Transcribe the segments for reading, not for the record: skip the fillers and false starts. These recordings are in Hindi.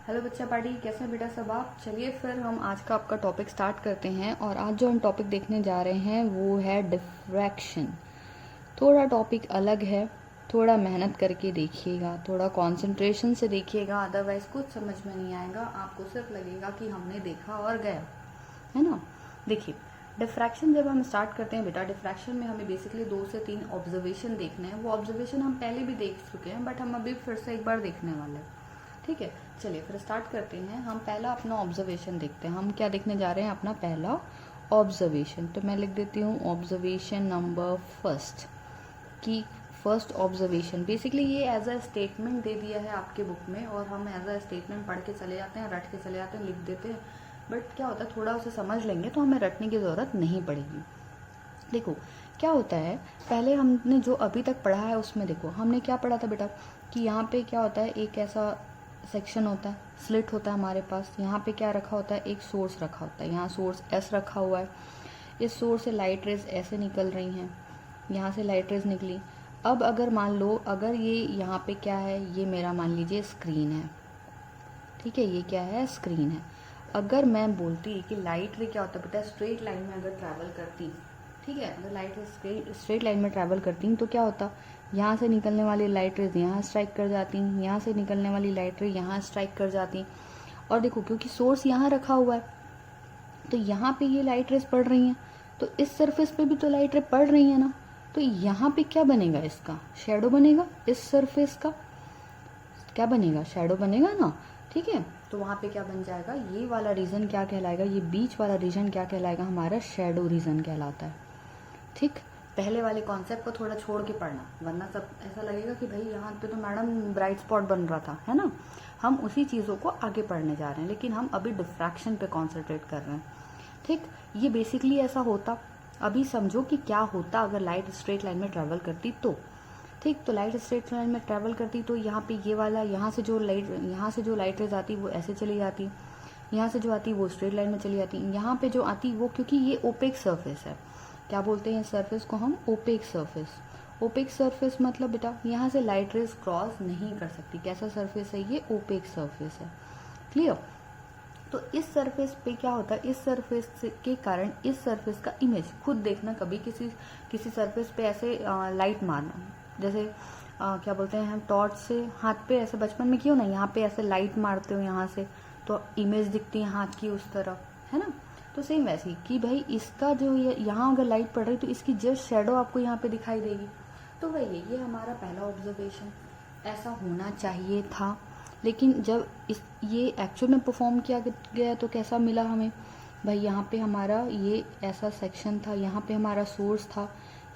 हेलो बच्चा पार्टी, कैसे हैं बेटा सब आप। चलिए फिर हम आज का आपका टॉपिक स्टार्ट करते हैं। और आज जो हम टॉपिक देखने जा रहे हैं वो है डिफ्रैक्शन। थोड़ा टॉपिक अलग है, थोड़ा मेहनत करके देखिएगा, थोड़ा कंसंट्रेशन से देखिएगा, अदरवाइज कुछ समझ में नहीं आएगा। आपको सिर्फ लगेगा कि हमने देखा और गया, है ना। देखिए, डिफ्रैक्शन जब हम स्टार्ट करते हैं बेटा, डिफ्रैक्शन में हमें बेसिकली 2 से 3 ऑब्जर्वेशन देखने हैं। वो ऑब्जर्वेशन हम पहले भी देख चुके हैं, बट हम अभी फिर से एक बार देखने वाले हैं। ठीक है, चलिए फिर स्टार्ट करते हैं। हम पहला अपना ऑब्जर्वेशन देखते हैं। हम क्या देखने जा रहे हैं, अपना पहला ऑब्जर्वेशन। तो मैं लिख देती हूँ ऑब्जर्वेशन नंबर फर्स्ट की फर्स्ट ऑब्जर्वेशन। बेसिकली ये एज अ स्टेटमेंट दे दिया है आपके बुक में, और हम एज अ स्टेटमेंट पढ़ के चले जाते हैं, रट के चले जाते हैं, लिख देते हैं। बट क्या होता है, थोड़ा उसे समझ लेंगे तो हमें रटने की ज़रूरत नहीं पड़ेगी। देखो क्या होता है, पहले हमने जो अभी तक पढ़ा है उसमें देखो हमने क्या पढ़ा था बेटा, कि यहाँ पे क्या होता है, एक ऐसा सेक्शन होता है, स्लिट होता है हमारे पास। यहाँ पे क्या रखा होता है, एक सोर्स रखा होता है। यहाँ सोर्स एस रखा हुआ है। इस सोर्स से लाइट रेज ऐसे निकल रही हैं, यहाँ से लाइट रेज निकली। अब अगर मान लो, अगर ये यहाँ पे क्या है, ये मेरा मान लीजिए स्क्रीन है। ठीक है, ये क्या है, स्क्रीन है। अगर मैं बोलती कि लाइट रे क्या होता है बेटा, स्ट्रेट लाइन में अगर ट्रैवल करती, ठीक है, अगर लाइट रे स्ट्रेट लाइन में ट्रैवल करती तो क्या होता, यहाँ से निकलने वाली लाइट रेज यहाँ स्ट्राइक कर जाती, यहाँ से निकलने वाली लाइट रे यहाँ स्ट्राइक कर जाती। और देखो क्योंकि सोर्स यहाँ रखा हुआ है तो यहाँ पे ये लाइट रेज पड़ रही हैं, तो इस सरफेस पे भी तो लाइट रे पड़ रही है ना। तो यहाँ पे क्या बनेगा, इसका शेडो बनेगा। इस सरफेस का क्या बनेगा, शेडो बनेगा ना। ठीक है, तो वहाँ पे क्या बन जाएगा, ये वाला रीजन क्या कहलाएगा, ये बीच वाला रीजन क्या कहलाएगा, हमारा शेडो रीजन कहलाता है। ठीक, पहले वाले कॉन्सेप्ट को थोड़ा छोड़ के पढ़ना, वरना सब ऐसा लगेगा कि भाई यहाँ पे तो मैडम ब्राइट स्पॉट बन रहा था, है ना। हम उसी चीज़ों को आगे पढ़ने जा रहे हैं, लेकिन हम अभी डिफ्रैक्शन पे कॉन्सेंट्रेट कर रहे हैं। ठीक, ये बेसिकली ऐसा होता, अभी समझो कि क्या होता अगर लाइट स्ट्रेट लाइन में ट्रैवल करती तो। ठीक, तो लाइट स्ट्रेट लाइन में ट्रैवल करती तो यहाँ पे ये वाला, यहाँ से जो लाइट रेज आती वो ऐसे चली जाती, यहाँ से जो आती वो स्ट्रेट लाइन में चली जाती, यहाँ पे जो आती वो, क्योंकि ये ओपेक सरफेस है। क्या बोलते हैं सरफेस को हम, ओपेक सरफेस। ओपेक सरफेस मतलब बेटा यहाँ से लाइट रेज क्रॉस नहीं कर सकती। कैसा सरफेस है ये, ओपेक सरफेस है। क्लियर। तो इस सरफेस पे क्या होता है, इस सरफेस के कारण इस सरफेस का इमेज खुद देखना। कभी किसी सरफेस पे ऐसे लाइट मारना, जैसे क्या बोलते हैं हम, टॉर्च से हाथ पे ऐसे बचपन में क्यों ना यहाँ पे ऐसे लाइट मारते हो यहाँ से, तो इमेज दिखती है हाथ की उस तरफ, है ना। तो सेम वैसे ही कि भाई इसका जो यहाँ अगर लाइट पड़ रही तो इसकी जस्ट शेडो आपको यहाँ पे दिखाई देगी। तो वही है, ये हमारा पहला ऑब्जर्वेशन। ऐसा होना चाहिए था, लेकिन जब ये एक्चुअल में परफॉर्म किया गया तो कैसा मिला हमें, भाई यहाँ पे हमारा ये ऐसा सेक्शन था, यहाँ पे हमारा सोर्स था,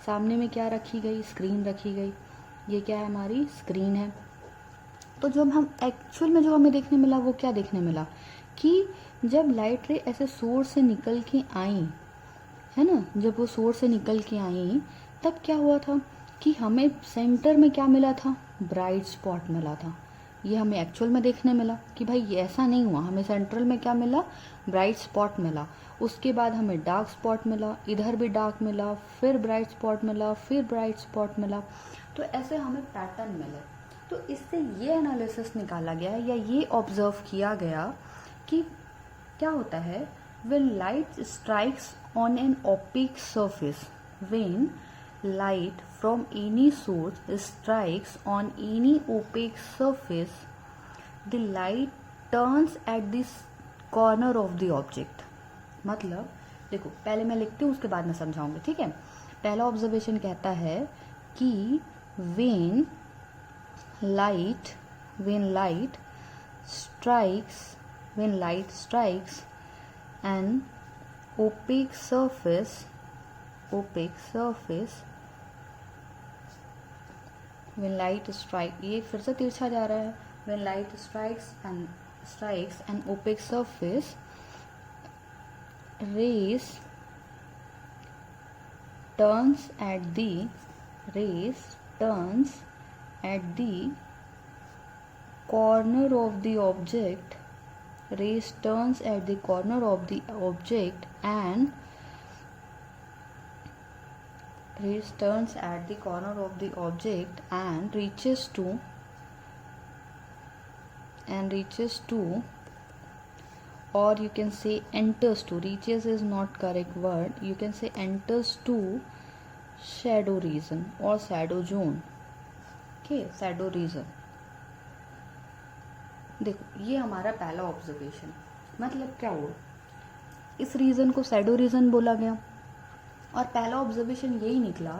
सामने में क्या रखी गई, स्क्रीन रखी गई। ये क्या है, हमारी स्क्रीन है। तो जब हम एक्चुअल में जो हमें देखने मिला वो क्या देखने मिला, कि जब लाइट रे ऐसे सोर्स से निकल के आई, है ना, जब वो सोर्स से निकल के आई तब क्या हुआ था कि हमें सेंटर में क्या मिला था, ब्राइट स्पॉट मिला था। ये हमें एक्चुअल में देखने मिला कि भाई ये ऐसा नहीं हुआ, हमें सेंट्रल में क्या मिला, ब्राइट स्पॉट मिला। उसके बाद हमें डार्क स्पॉट मिला, इधर भी डार्क मिला, फिर ब्राइट स्पॉट मिला, फिर ब्राइट स्पॉट मिला। तो ऐसे हमें पैटर्न मिले। तो इससे ये एनालिसिस निकाला गया या ये ऑब्जर्व किया गया कि क्या होता है, when light strikes on an opaque surface, when light from any source strikes on any opaque surface, the light turns at the corner of the object। मतलब देखो, पहले मैं लिखती हूँ उसके बाद मैं समझाऊंगी, ठीक है। पहला ऑब्जर्वेशन कहता है कि when light strikes an opaque surface, when light strike, ये फिर से तिरछा जा रहा है, when light strikes an opaque surface, rays turns at the corner of the object, rays turns at the corner of the object and reaches and reaches to, or you can say enters to, reaches is not correct word, you can say enters to shadow region or shadow zone. Okay, shadow region. देखो ये हमारा पहला ऑब्जर्वेशन, मतलब क्या हुआ, इस रीजन को शैडो रीजन बोला गया। और पहला ऑब्जर्वेशन यही निकला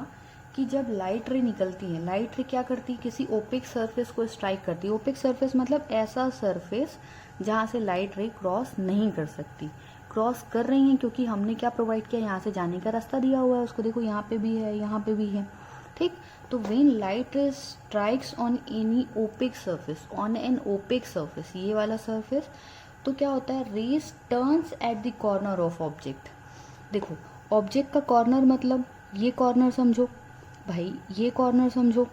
कि जब लाइट रे निकलती है, लाइट रे क्या करती है, किसी ओपेक सरफेस को स्ट्राइक करती है। ओपेक सरफेस मतलब ऐसा सरफेस जहाँ से लाइट रे क्रॉस नहीं कर सकती। क्रॉस कर रही हैं क्योंकि हमने क्या प्रोवाइड किया, यहाँ से जाने का रास्ता दिया हुआ है उसको। देखो यहाँ पे भी है, यहाँ पे भी है, ठीक। तो when light ray strikes on any opaque surface, on an opaque surface, ये वाला सरफेस, तो क्या होता है, rays turns at the corner of object. देखो ऑब्जेक्ट का कॉर्नर मतलब ये कॉर्नर समझो भाई, ये कॉर्नर समझो,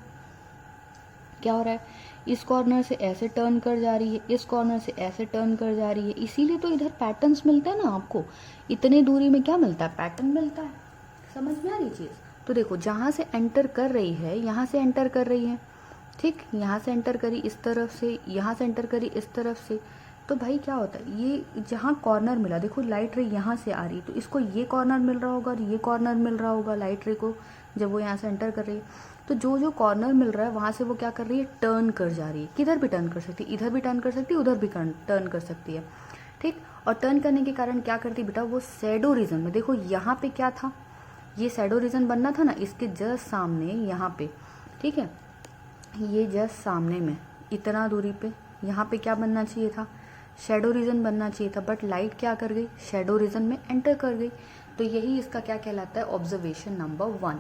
क्या हो रहा है, इस कॉर्नर से ऐसे टर्न कर जा रही है, इस कॉर्नर से ऐसे टर्न कर जा रही है। इसीलिए तो इधर पैटर्न्स मिलते हैं ना आपको, इतने दूरी में क्या मिलता है, पैटर्न मिलता है। समझ में आ रही चीज़। तो देखो जहाँ से एंटर कर रही है, यहाँ से एंटर कर रही है, ठीक, यहाँ से एंटर करी इस तरफ से, यहाँ से एंटर करी इस तरफ से। तो भाई क्या होता है, ये जहाँ कॉर्नर मिला, देखो लाइट रे यहाँ से आ रही, तो इसको ये कॉर्नर मिल रहा होगा और ये कॉर्नर मिल रहा होगा लाइट रे को, जब वो यहाँ से एंटर कर रही है। तो जो जो कॉर्नर मिल रहा है वहाँ से वो क्या कर रही है, टर्न कर जा रही है। किधर भी टर्न कर सकती है, इधर भी टर्न कर सकती है, उधर भी टर्न कर सकती है, ठीक। और टर्न करने के कारण क्या करती है बेटा, वो शैडो रीजन में, देखो यहाँ पे क्या था, ये शैडो रीजन बनना था ना, इसके जस्ट सामने यहाँ पे, ठीक है, ये जस्ट सामने में इतना दूरी पे यहाँ पे क्या बनना चाहिए था, शैडो रीजन बनना चाहिए था। बट लाइट क्या कर गई, शैडो रीजन में एंटर कर गई। तो यही इसका क्या कहलाता है, ऑब्जर्वेशन नंबर 1।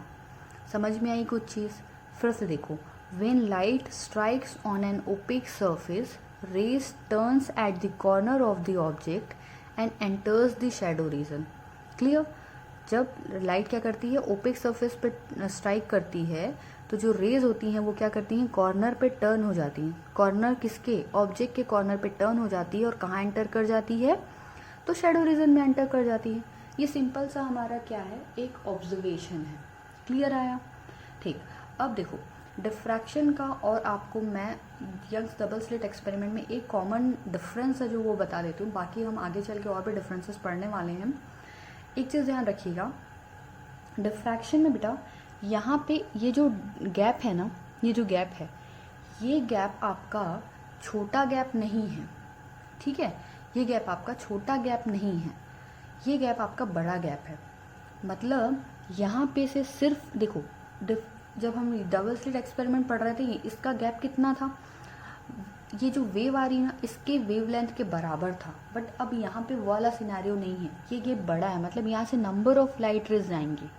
समझ में आई कुछ चीज़। फिर से देखो, when light strikes on an opaque surface, rays turns at the corner of the object and enters the shadow region. Clear. जब लाइट क्या करती है, ओपेक सरफेस पे स्ट्राइक करती है, तो जो रेज होती हैं वो क्या करती हैं, कॉर्नर पे टर्न हो जाती हैं। कॉर्नर किसके, ऑब्जेक्ट के कॉर्नर पे टर्न हो जाती है और कहाँ एंटर कर जाती है, तो शैडो रीजन में एंटर कर जाती है। ये सिंपल सा हमारा क्या है, एक ऑब्जर्वेशन है। क्लियर आया, ठीक। अब देखो डिफ्रैक्शन का, और आपको मैं यंग्स डबल स्लिट एक्सपेरिमेंट में एक कॉमन डिफरेंस है जो वो बता देती हूँ, बाकी हम आगे चल के और भी डिफरेंसेस पढ़ने वाले हैं। एक चीज़ ध्यान रखिएगा, डिफ्रैक्शन में बेटा यहाँ पे ये जो गैप है ना, ये जो गैप है, ये गैप आपका छोटा गैप नहीं है, ठीक है, ये गैप आपका छोटा गैप नहीं है, ये गैप आपका बड़ा गैप है। मतलब यहाँ पे से सिर्फ देखो, जब हम डबल स्लिट एक्सपेरिमेंट पढ़ रहे थे, इसका गैप कितना था, ये जो वेव आ रही है ना, इसके वेवलेंथ के बराबर था। बट अब यहाँ पे वाला सिनेरियो नहीं है, ये गैप बड़ा है, मतलब यहाँ से नंबर ऑफ लाइट रेज आएंगी,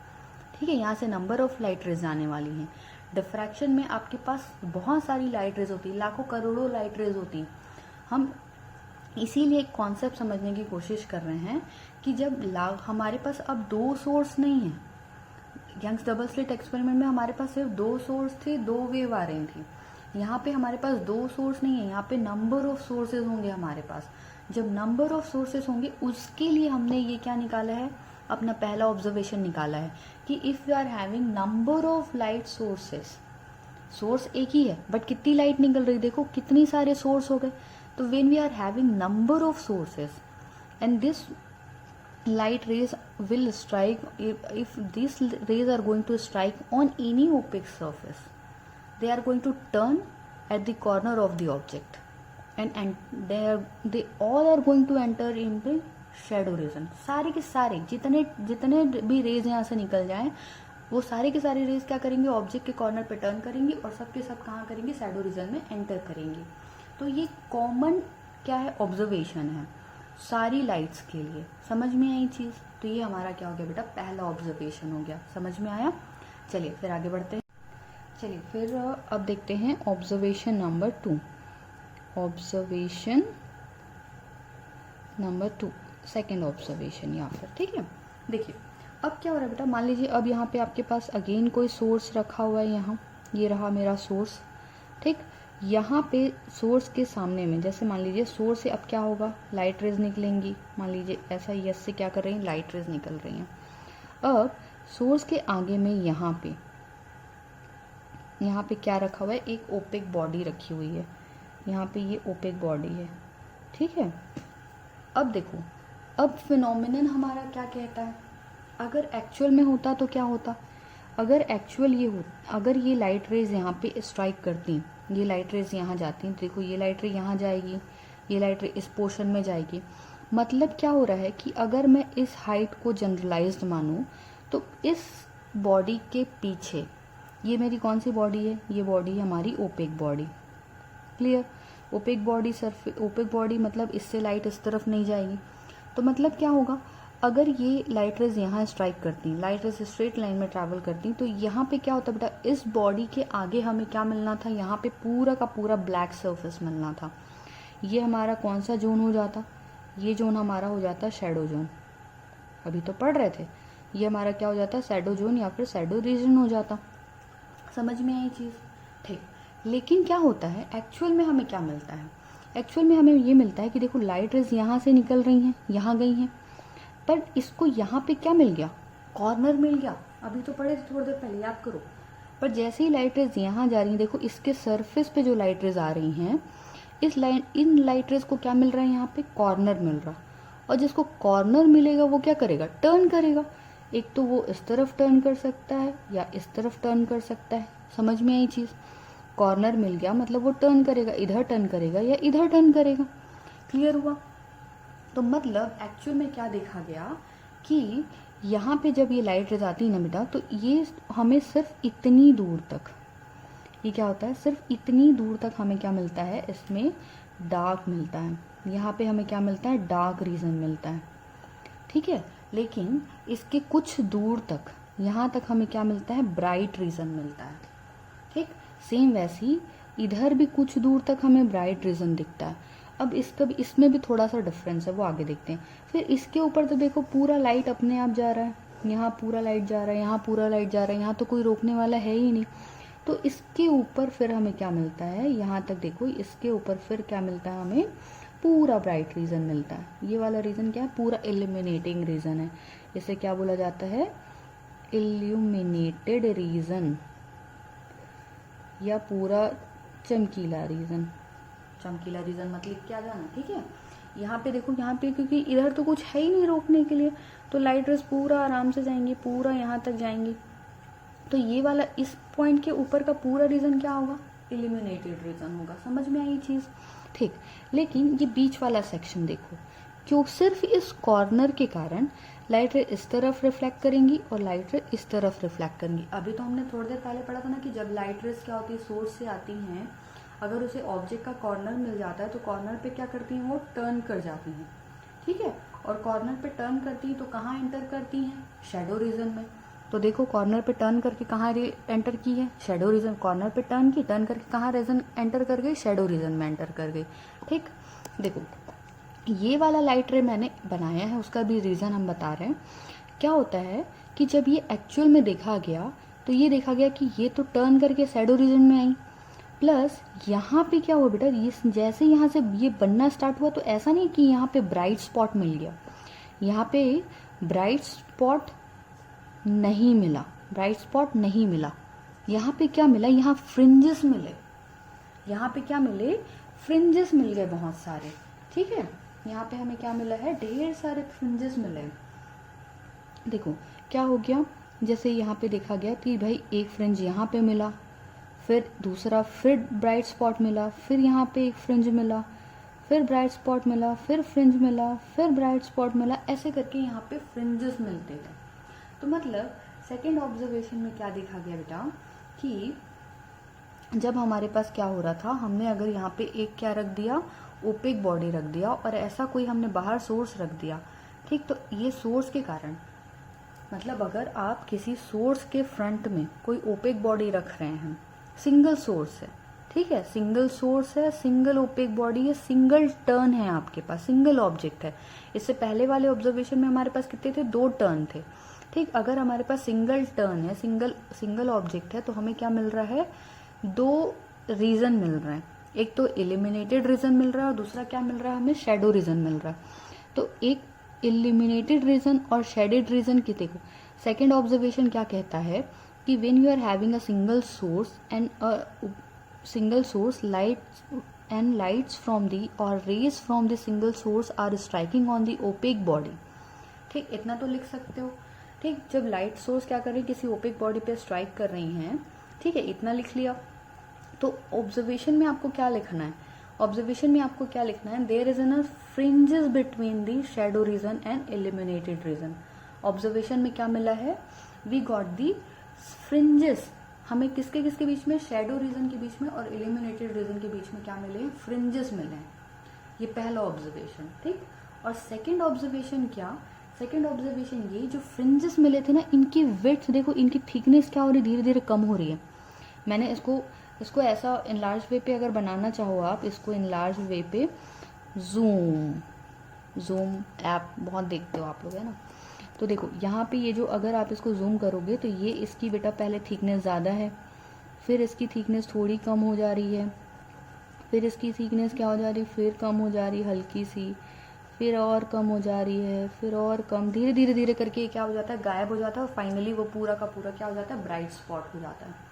ठीक है, यहाँ से नंबर ऑफ लाइट रेज आने वाली हैं। डिफ्रैक्शन में आपके पास बहुत सारी लाइट रेज होती है, लाखों करोड़ों लाइट रेज होती हैं। हम इसीलिए एक कॉन्सेप्ट समझने की कोशिश कर रहे हैं कि जब हमारे पास अब 2 सोर्स नहीं है, यंग्स डबल स्लिट एक्सपेरिमेंट में हमारे पास सिर्फ 2 सोर्स थे, 2 वेव आ रही थी। यहाँ पे हमारे पास 2 सोर्स नहीं है, यहाँ पे नंबर ऑफ सोर्सेज होंगे हमारे पास। जब नंबर ऑफ सोर्सेज होंगे, उसके लिए हमने ये क्या निकाला है, अपना पहला ऑब्जर्वेशन निकाला है कि if you are having number of light sources, source एक ही है बट कितनी लाइट निकल रही, देखो कितनी सारे सोर्स हो गए। तो when we are having number of sources and this light rays will strike, if these rays are going to strike on any opaque surface, they are going to turn at the corner of the object and they all are going to enter in the shadow region। सारे के सारे जितने भी रेज यहाँ से निकल जाएं, वो सारे के सारे रेज क्या करेंगे, ऑब्जेक्ट के कॉर्नर पे टर्न करेंगे और सबके सब कहाँ करेंगे, शैडो रीजन में एंटर करेंगे। तो ये कॉमन क्या है, ऑब्जर्वेशन है सारी लाइट्स के लिए। समझ में आई चीज़। तो ये हमारा क्या हो गया बेटा, पहला ऑब्जर्वेशन हो गया। समझ में आया। चलिए फिर आगे बढ़ते हैं। चलिए फिर अब देखते हैं observation number 2। Observation number 2, second observation यहाँ पर, ठीक है। देखिए अब क्या हो रहा है बेटा, मान लीजिए अब यहाँ पे आपके पास अगेन कोई सोर्स रखा हुआ है, यहाँ ये रहा मेरा सोर्स, ठीक। यहाँ पे सोर्स के सामने में, जैसे मान लीजिए सोर्स से अब क्या होगा, लाइट रेज निकलेंगी। मान लीजिए ऐसा यस से क्या कर रही हैं, लाइट रेज निकल रही हैं। अब सोर्स के आगे में यहाँ पे क्या रखा हुआ है, एक ओपेक बॉडी रखी हुई है, यहाँ पे ये ओपेक बॉडी है, ठीक है। अब देखो, अब फिनोमिनन हमारा क्या कहता है, अगर एक्चुअल में होता तो क्या होता, अगर एक्चुअल ये हो, अगर ये लाइट रेज यहाँ पे स्ट्राइक करती, ये लाइट रेज यहाँ जाती, देखो ये लाइट रे यहाँ जाएगी, ये लाइट रे इस पोर्शन में जाएगी, मतलब क्या हो रहा है कि अगर मैं इस हाइट को जनरलाइज्ड मानूं तो इस बॉडी के पीछे, ये मेरी कौन सी बॉडी है, ये बॉडी है हमारी opaque body, clear. Opaque body opaque body मतलब इससे लाइट इस तरफ नहीं जाएगी, तो मतलब क्या होगा, अगर ये लाइट रेज यहाँ स्ट्राइक करती, लाइट रेज स्ट्रेट लाइन में ट्रैवल करती, तो यहाँ पे क्या होता बेटा, इस बॉडी के आगे हमें क्या मिलना था, यहाँ पे पूरा का पूरा ब्लैक सरफेस मिलना था। ये हमारा कौन सा जोन हो जाता, ये जोन हमारा हो जाता शैडो जोन, अभी तो पढ़ रहे थे, ये हमारा क्या हो जाता, शैडो जोन या फिर शैडो रीजन हो जाता। समझ में आई चीज़, ठीक। लेकिन क्या होता है एक्चुअल में, हमें क्या मिलता है, एक्चुअल में हमें ये मिलता है कि देखो लाइट रेज यहाँ से निकल रही हैं, यहाँ गई हैं, पर इसको यहाँ पे क्या मिल गया, कॉर्नर मिल गया, अभी तो पढ़े थे थोड़ी देर पहले, याद करो। पर जैसे ही लाइट रेज यहाँ जा रही हैं, देखो इसके सरफेस पे जो लाइट रेज आ रही हैं, इन लाइट रेज को क्या मिल रहा है, यहाँ पे कॉर्नर मिल रहा, और जिसको कॉर्नर मिलेगा वो क्या करेगा, टर्न करेगा, एक तो वो इस तरफ टर्न कर सकता है या इस तरफ टर्न कर सकता है। समझ में आई चीज़, कॉर्नर मिल गया मतलब वो टर्न करेगा, इधर टर्न करेगा या इधर टर्न करेगा, क्लियर हुआ। तो मतलब एक्चुअल में क्या देखा गया कि यहाँ पे जब ये लाइट रेज आती है ना बेटा, तो ये हमें सिर्फ इतनी दूर तक, ये क्या होता है, सिर्फ इतनी दूर तक हमें क्या मिलता है, इसमें डार्क मिलता है, यहाँ पे हमें क्या मिलता है, डार्क रीजन मिलता है, ठीक है। लेकिन इसके कुछ दूर तक, यहाँ तक हमें क्या मिलता है, ब्राइट रीजन मिलता है, ठीक। सेम वैसे ही इधर भी कुछ दूर तक हमें ब्राइट रीजन दिखता है। अब इसका भी, इसमें भी थोड़ा सा डिफरेंस है, वो आगे देखते हैं। फिर इसके ऊपर तो देखो पूरा लाइट अपने आप जा रहा है, यहाँ पूरा लाइट जा रहा है, यहाँ पूरा लाइट जा रहा है, यहाँ तो कोई रोकने वाला है ही नहीं। तो इसके ऊपर फिर हमें क्या मिलता है, यहाँ तक देखो, इसके ऊपर फिर क्या मिलता है, हमें पूरा ब्राइट रीजन मिलता है। ये वाला रीजन क्या है, पूरा इल्यूमिनेटिंग रीजन है, इसे क्या बोला जाता है, इल्यूमिनेटेड रीजन या पूरा चमकीला रीजन। चमकीला रीजन मतलब क्या जाना, ठीक है। यहाँ पे देखो, यहाँ पे क्योंकि इधर तो कुछ है ही नहीं रोकने के लिए, तो लाइट रेज पूरा आराम से जाएंगी, पूरा यहाँ तक जाएंगी। तो ये वाला इस पॉइंट के ऊपर का पूरा रीजन क्या होगा, इल्यूमिनेटेड रीजन होगा। समझ में आई चीज़, ठीक। लेकिन ये बीच वाला सेक्शन देखो, क्यों सिर्फ इस कॉर्नर के कारण लाइट रे इस तरफ रिफ्लेक्ट करेंगी और लाइट रे इस तरफ रिफ्लेक्ट करेंगी। अभी तो हमने थोड़ी देर पहले पढ़ा था ना कि जब लाइट रेज क्या होती है, सोर्स से आती हैं, अगर उसे ऑब्जेक्ट का कॉर्नर मिल जाता है तो कॉर्नर पे क्या करती हैं, वो टर्न कर जाती हैं, ठीक है। और कॉर्नर पे टर्न करती हैं तो कहाँ एंटर करती हैं, शैडो रीजन में। तो देखो कॉर्नर पे टर्न करके कहाँ एंटर की है, शैडो रीजन। कॉर्नर पे टर्न की, टर्न करके कहाँ रीजन एंटर कर गई, शैडो रीजन में एंटर कर गई, ठीक। देखो ये वाला लाइट रे मैंने बनाया है, उसका भी रीज़न हम बता रहे हैं। क्या होता है कि जब ये एक्चुअल में देखा गया तो ये देखा गया कि ये तो टर्न करके शैडो रीजन में आई, प्लस यहाँ पे क्या हुआ बेटा, ये जैसे यहाँ से ये बनना स्टार्ट हुआ तो ऐसा नहीं कि यहाँ पे ब्राइट स्पॉट मिल गया, यहाँ पे ब्राइट स्पॉट नहीं मिला, ब्राइट स्पॉट नहीं मिला। यहाँ पे क्या मिला, यहाँ फ्रिंजेस मिले, यहाँ पे क्या मिले, फ्रिंजेस मिल गए बहुत सारे, ठीक है। यहाँ पे हमें क्या मिला है, ढेर सारे फ्रिंजेस मिले। देखो क्या हो गया, जैसे यहाँ पे देखा गया कि भाई एक फ्रिंज यहाँ पे मिला, फिर दूसरा, फिर ब्राइट स्पॉट मिला, फिर यहाँ पे एक फ्रिंज मिला, फिर ब्राइट स्पॉट मिला, फिर फ्रिंज मिला, फिर ब्राइट स्पॉट मिला, ऐसे करके यहाँ पे फ्रिंजेस मिलते गए। तो मतलब सेकेंड ऑब्जर्वेशन में क्या देखा गया बेटा कि जब हमारे पास क्या हो रहा था, हमने अगर यहाँ पे एक क्या रख दिया, ओपेक बॉडी रख दिया, और ऐसा कोई हमने बाहर सोर्स रख दिया, ठीक। तो ये सोर्स के कारण, मतलब अगर आप किसी सोर्स के फ्रंट में कोई ओपेक बॉडी रख रहे हैं, सिंगल सोर्स है, ठीक है, सिंगल सोर्स है, सिंगल ओपेक बॉडी है, सिंगल टर्न है आपके पास, सिंगल ऑब्जेक्ट है। इससे पहले वाले ऑब्जर्वेशन में हमारे पास कितने थे, 2 टर्न थे, ठीक। अगर हमारे पास सिंगल टर्न है, सिंगल ऑब्जेक्ट है, तो हमें क्या मिल रहा है, 2 रीजन मिल रहे हैं, एक तो इल्यूमिनेटेड रीजन मिल रहा है और दूसरा क्या मिल रहा है, हमें शैडो रीजन मिल रहा है। तो एक इल्यूमिनेटेड रीजन और शेडेड रीजन की देखो, सेकेंड ऑब्जर्वेशन क्या कहता है कि when you are having a single source and single source light and lights from the और rays from the single source are striking on the opaque body. ठीक, इतना तो लिख सकते हो। ठीक, जब लाइट सोर्स क्या कर रही है, किसी ओपेक बॉडी पे स्ट्राइक कर रही हैं, ठीक है, इतना लिख लिया। तो ऑब्जर्वेशन में आपको क्या लिखना है, ऑब्जर्वेशन में आपको क्या लिखना है, there is an fringes between the shadow region and illuminated region. Observation में क्या मिला है, वी गॉट दी फ्रिंजेस, हमें किसके किसके बीच में, शैडो रीजन के बीच में और इल्यूमिनेटेड रीजन के बीच में क्या मिले हैं, फ्रिंजेस मिले हैं। ये पहला ऑब्जर्वेशन। ठीक, और सेकेंड ऑब्जर्वेशन क्या, सेकेंड ऑब्जर्वेशन ये जो फ्रिंजेस मिले थे ना, इनकी विड्थ देखो, इनकी थिकनेस क्या हो रही है, धीरे धीरे कम हो रही है। मैंने इसको ऐसा इनलार्ज वे पे अगर बनाना चाहो आप, इसको इनलार्ज वे पे जूम ऐप बहुत देखते हो आप लोग, है ना। तो देखो यहाँ पे ये जो, अगर आप इसको जूम करोगे तो ये इसकी बेटा पहले थिकनेस ज़्यादा है, फिर इसकी थिकनेस थोड़ी कम हो जा रही है, फिर इसकी थिकनेस क्या हो जा रही है, फिर कम हो जा रही है हल्की सी, फिर और कम हो जा रही है, फिर और कम, धीरे धीरे धीरे करके क्या हो जाता है, गायब हो जाता है और फाइनली वो पूरा का पूरा क्या हो जाता है, ब्राइट स्पॉट हो जाता है।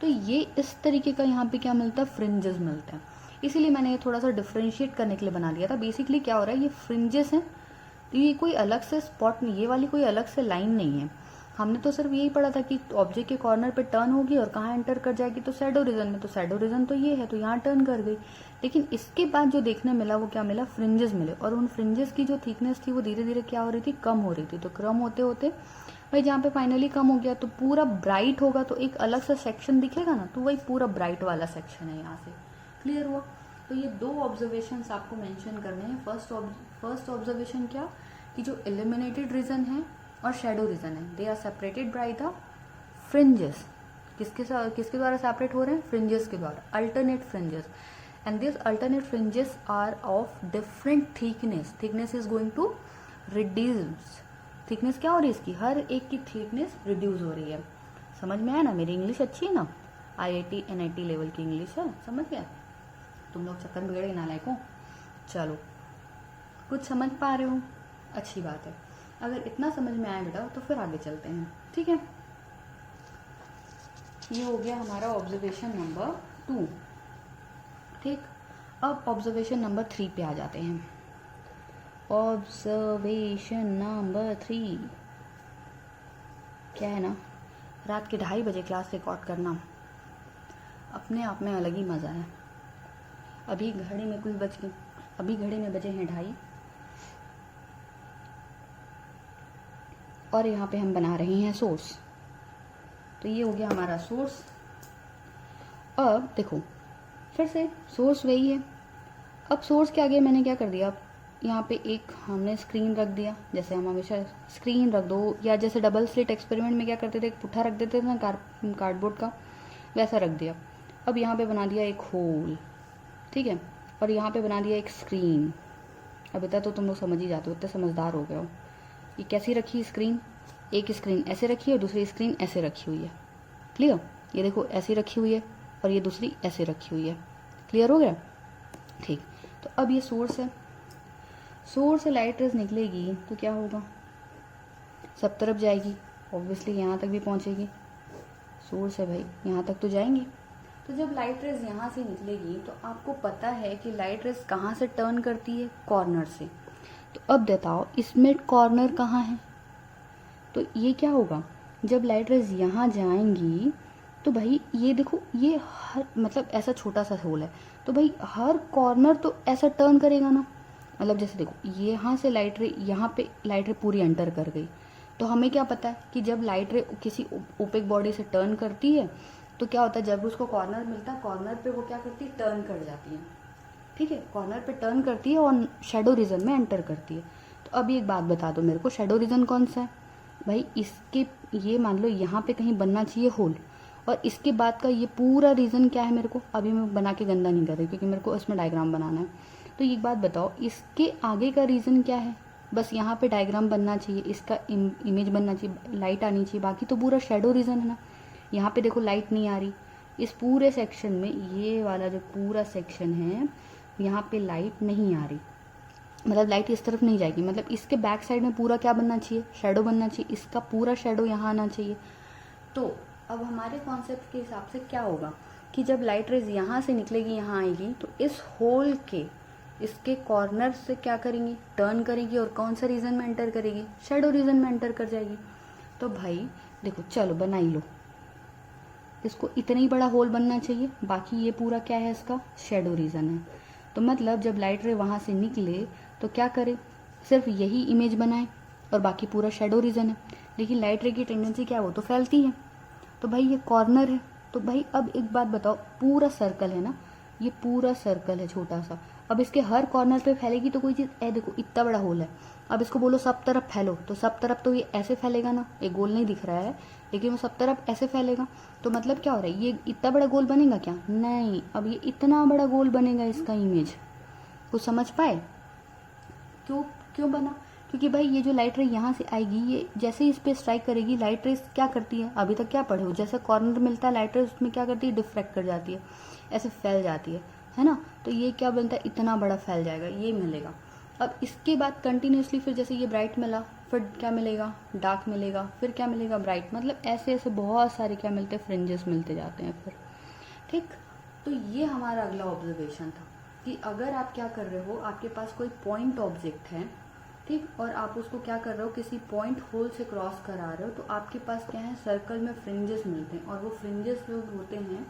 तो ये इस तरीके का यहाँ पे क्या मिलता है, फ्रिंजेस मिलते हैं। इसीलिए मैंने ये थोड़ा सा डिफ्रेंशिएट करने के लिए बना दिया था। बेसिकली क्या हो रहा है, ये फ्रिंजेस हैं, तो ये कोई अलग से स्पॉट नहीं, ये वाली कोई अलग से लाइन नहीं है। हमने तो सिर्फ यही पढ़ा था कि ऑब्जेक्ट के कॉर्नर पे टर्न होगी और कहाँ एंटर कर जाएगी, तो शैडो रीजन में, तो शैडो रीजन तो ये है, तो यहाँ टर्न कर गई। लेकिन इसके बाद जो देखने मिला वो क्या मिला, फ्रिंजेस मिले, और उन फ्रिंजेस की जो थिकनेस थी वो धीरे धीरे क्या हो रही थी, कम हो रही थी। तो कम होते होते भाई जहाँ पे फाइनली कम हो गया तो पूरा ब्राइट होगा, तो एक अलग सा सेक्शन दिखेगा ना, तो वही पूरा ब्राइट वाला सेक्शन है। यहाँ से क्लियर हुआ। तो ये दो ऑब्जर्वेशंस आपको मेंशन करने हैं। फर्स्ट ऑब्जर्वेशन क्या, कि जो इल्यूमिनेटेड रीजन है और शैडो रीजन है, they are separated by the fringes. किसके द्वारा सेपरेट हो रहे हैं, फ्रिंजेस के द्वारा, alternate fringes. And this alternate fringes are of different thickness, thickness is going to reduce. Thickness क्या हो रही है इसकी, हर एक की थिकनेस रिड्यूस हो रही है। समझ में आया ना, मेरी इंग्लिश अच्छी है ना, IIT NIT लेवल की इंग्लिश है, समझ गया। तुम लोग चक्कर बिगड़े ना लायक हो। चलो, कुछ समझ पा रहे हो, अच्छी बात है। अगर इतना समझ में आया बेटा तो फिर आगे चलते हैं। ठीक है, ये हो गया हमारा ऑब्जर्वेशन नंबर 2। ठीक, अब ऑब्जर्वेशन नंबर 3 पे आ जाते हैं। ऑब्जर्वेशन नंबर 3 क्या है ना, रात के 2:30 बजे क्लास रिकॉर्ड करना अपने आप में अलग ही मज़ा है। अभी घड़ी में बजे हैं 2:30 और यहाँ पे हम बना रहे हैं सोर्स। तो ये हो गया हमारा सोर्स। अब देखो फिर से सोर्स वही है। अब सोर्स के आगे मैंने क्या कर दिया, अब यहाँ पे एक हमने स्क्रीन रख दिया, जैसे हम हमेशा स्क्रीन रख दो, या जैसे डबल स्लिट एक्सपेरिमेंट में क्या करते थे, एक पुट्ठा रख देते थे ना कार्डबोर्ड का, वैसा रख दिया। अब यहाँ पे बना दिया एक होल, ठीक है, और यहाँ पे बना दिया एक स्क्रीन। अब इतना तो तुम लोग समझ ही जाते हो, इतने समझदार हो गए हो। ये कैसी रखी स्क्रीन, एक स्क्रीन ऐसे रखी है और दूसरी स्क्रीन ऐसे रखी हुई है। क्लियर, ये देखो ऐसी रखी हुई है और ये दूसरी ऐसे रखी हुई है। क्लियर हो गया। ठीक, तो अब ये सोर्स है, सोर्स से लाइट रेज निकलेगी तो क्या होगा, सब तरफ जाएगी, ऑब्वियसली यहाँ तक भी पहुँचेगी। सोर्स है भाई, यहाँ तक तो जाएंगी। तो जब लाइट रेज यहाँ से निकलेगी तो आपको पता है कि लाइट रेज कहाँ से टर्न करती है, कॉर्नर से। तो अब बताओ इसमें कॉर्नर कहाँ है, तो ये क्या होगा, जब लाइट रेज यहाँ जाएंगी तो भाई ये देखो, ये हर मतलब ऐसा छोटा सा होल है, तो भाई हर कॉर्नर तो ऐसा टर्न करेगा ना। मतलब जैसे देखो यहाँ से लाइट रे, यहाँ पे लाइट रे पूरी एंटर कर गई, तो हमें क्या पता है कि जब लाइट रे किसी ओपेक बॉडी से टर्न करती है तो क्या होता है, जब उसको कॉर्नर मिलता है, कॉर्नर पे वो क्या करती है, टर्न कर जाती है। ठीक है, कॉर्नर पे टर्न करती है और शैडो रीजन में एंटर करती है। तो अभी एक बात बता दो मेरे को, शैडो रीजन कौन सा है भाई, इसके ये मान लो यहाँ पे कहीं बनना चाहिए होल, और इसके बाद का ये पूरा रीजन क्या है, मेरे को अभी मैं बना के गंदा नहीं कर रही क्योंकि मेरे को इसमें डायग्राम बनाना है। तो एक बात बताओ, इसके आगे का रीजन क्या है, बस यहाँ पे डायग्राम बनना चाहिए, इसका इमेज बनना चाहिए, लाइट आनी चाहिए, बाकी तो पूरा शैडो रीजन है ना। यहाँ पे देखो लाइट नहीं आ रही, इस पूरे सेक्शन में ये वाला जो पूरा सेक्शन है यहाँ पे लाइट नहीं आ रही, मतलब लाइट इस तरफ नहीं जाएगी, मतलब इसके बैक साइड में पूरा क्या बनना चाहिए, शैडो बनना चाहिए, इसका पूरा शैडो यहाँ आना चाहिए। तो अब हमारे कॉन्सेप्ट के हिसाब से क्या होगा, कि जब लाइट रेज यहाँ से निकलेगी यहाँ आएगी तो इस होल के इसके कॉर्नर से क्या करेंगी, टर्न करेगी और कौन सा रीजन में एंटर करेगी, शेडो रीजन में एंटर कर जाएगी। तो भाई देखो चलो बना ही लो, इसको इतना ही बड़ा होल बनना चाहिए, बाकी ये पूरा क्या है इसका शेडो रीजन है। तो मतलब जब लाइट रे वहाँ से निकले तो क्या करे, सिर्फ यही इमेज बनाए और बाकी पूरा शेडो रीजन है। लेकिन लाइट रे की टेंडेंसी क्या है, वो तो फैलती है। तो भाई ये कॉर्नर है, तो भाई अब एक बात बताओ, पूरा सर्कल है ना, ये पूरा सर्कल है छोटा सा, अब इसके हर कॉर्नर पे फैलेगी तो कोई चीज़, देखो इतना बड़ा होल है, अब इसको बोलो सब तरफ फैलो तो सब तरफ तो ये ऐसे फैलेगा ना, एक गोल नहीं दिख रहा है लेकिन वो सब तरफ ऐसे फैलेगा। तो मतलब क्या हो रहा है, ये इतना बड़ा गोल बनेगा क्या, नहीं, अब ये इतना बड़ा गोल बनेगा इसका इमेज। कुछ समझ पाए क्यों क्यों बना, क्योंकि भाई ये जो लाइट रे यहाँ से आएगी, ये जैसे ही इस पर स्ट्राइक करेगी, लाइट रे क्या करती है, अभी तक क्या पढ़े हो, जैसे कॉर्नर मिलता है लाइट रे उसमें क्या करती है, डिफ्रैक्ट कर जाती है, ऐसे फैल जाती है ना। तो ये क्या बनता है, इतना बड़ा फैल जाएगा, ये मिलेगा। अब इसके बाद कंटिन्यूसली फिर जैसे ये ब्राइट मिला, फिर क्या मिलेगा, डार्क मिलेगा, फिर क्या मिलेगा, ब्राइट, मतलब ऐसे ऐसे बहुत सारे क्या मिलते हैं, फ्रिंजेस मिलते जाते हैं फिर। ठीक, तो ये हमारा अगला ऑब्जर्वेशन था कि अगर आप क्या कर रहे हो, आपके पास कोई पॉइंट ऑब्जेक्ट है, ठीक, और आप उसको क्या कर रहे हो, किसी पॉइंट होल से क्रॉस करा रहे हो, तो आपके पास क्या है, सर्कल में फ्रिंजेस मिलते हैं, और वो फ्रिंजेस जो होते हैं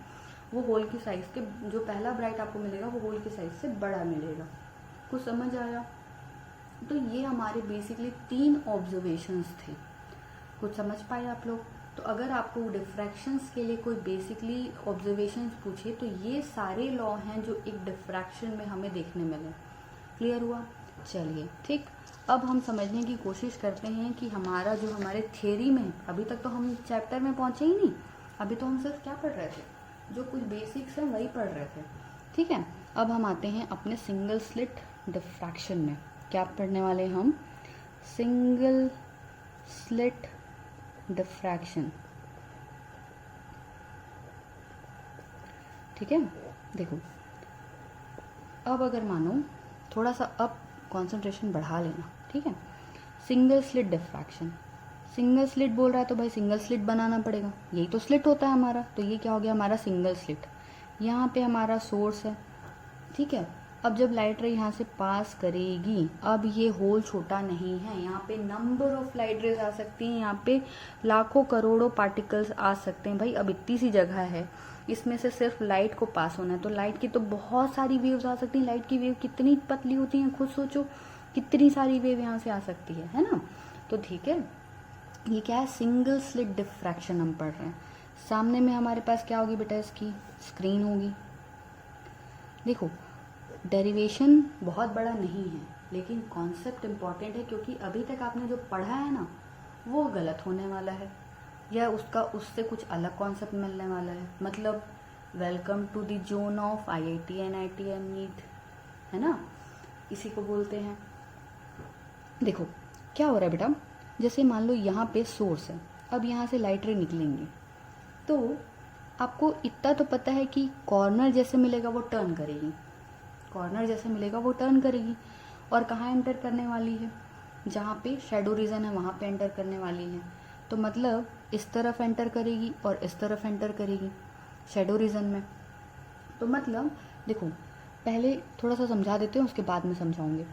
वो होल की साइज के, जो पहला ब्राइट आपको मिलेगा वो होल की साइज से बड़ा मिलेगा। कुछ समझ आया। तो ये हमारे बेसिकली 3 ऑब्जर्वेशंस थे, कुछ समझ पाए आप लोग। तो अगर आपको डिफ्रैक्शंस के लिए कोई बेसिकली ऑब्जर्वेशंस पूछे तो ये सारे लॉ हैं जो एक डिफ्रैक्शन में हमें देखने मिले। क्लियर हुआ, चलिए ठीक। अब हम समझने की कोशिश करते हैं कि हमारा जो हमारे थियरी में, अभी तक तो हम चैप्टर में पहुंचे ही नहीं, अभी तो हम सिर्फ क्या पढ़ रहे थे, जो कुछ बेसिक्स हैं वही पढ़ रहे थे, ठीक है। अब हम आते हैं अपने सिंगल स्लिट डिफ्रैक्शन में। क्या पढ़ने वाले हम, सिंगल स्लिट डिफ्रैक्शन, ठीक है। देखो अब अगर मानो थोड़ा सा अब कंसंट्रेशन बढ़ा लेना, ठीक है। Single slit diffraction, single slit बोल रहा है तो भाई सिंगल स्लिट बनाना पड़ेगा, यही तो स्लिट होता है हमारा। तो ये क्या हो गया हमारा सिंगल स्लिट, यहाँ पे हमारा सोर्स है, ठीक है। अब जब लाइट रे यहाँ से पास करेगी, अब ये होल छोटा नहीं है, यहाँ पे नंबर ऑफ लाइट रेज आ सकती हैं, यहाँ पे लाखों करोड़ों पार्टिकल्स आ सकते हैं। भाई अब इतनी सी जगह है, इसमें से सिर्फ लाइट को पास होना है, तो लाइट की तो बहुत सारी वेव्स आ सकती हैं। लाइट की वेव कितनी पतली होती हैं, खुद सोचो कितनी सारी वेव यहाँ से आ सकती है ना। तो ठीक है, ये क्या है, सिंगल स्लिट डिफ्रैक्शन हम पढ़ रहे हैं। सामने में हमारे पास क्या होगी बेटा, इसकी स्क्रीन होगी। देखो डेरिवेशन बहुत बड़ा नहीं है लेकिन कॉन्सेप्ट इम्पॉर्टेंट है, क्योंकि अभी तक आपने जो पढ़ा है ना वो गलत होने वाला है, या उसका उससे कुछ अलग कॉन्सेप्ट मिलने वाला है। मतलब welcome to the zone of IIT NIT NEET, है ना, इसी को बोलते हैं। देखो क्या हो रहा है बेटा, जैसे मान लो यहाँ पे सोर्स है, अब यहाँ से लाइट रे निकलेंगे, तो आपको इतना तो पता है कि कॉर्नर जैसे मिलेगा वो टर्न करेगी, कॉर्नर जैसे मिलेगा वो टर्न करेगी, और कहाँ एंटर करने वाली है, जहाँ पे शेडो रीजन है वहाँ पे एंटर करने वाली है। तो मतलब इस तरफ एंटर करेगी और इस तरफ एंटर करेगी शेडो रीजन में। तो मतलब देखो पहले थोड़ा सा समझा देते हैं, उसके बाद में समझाऊंगे।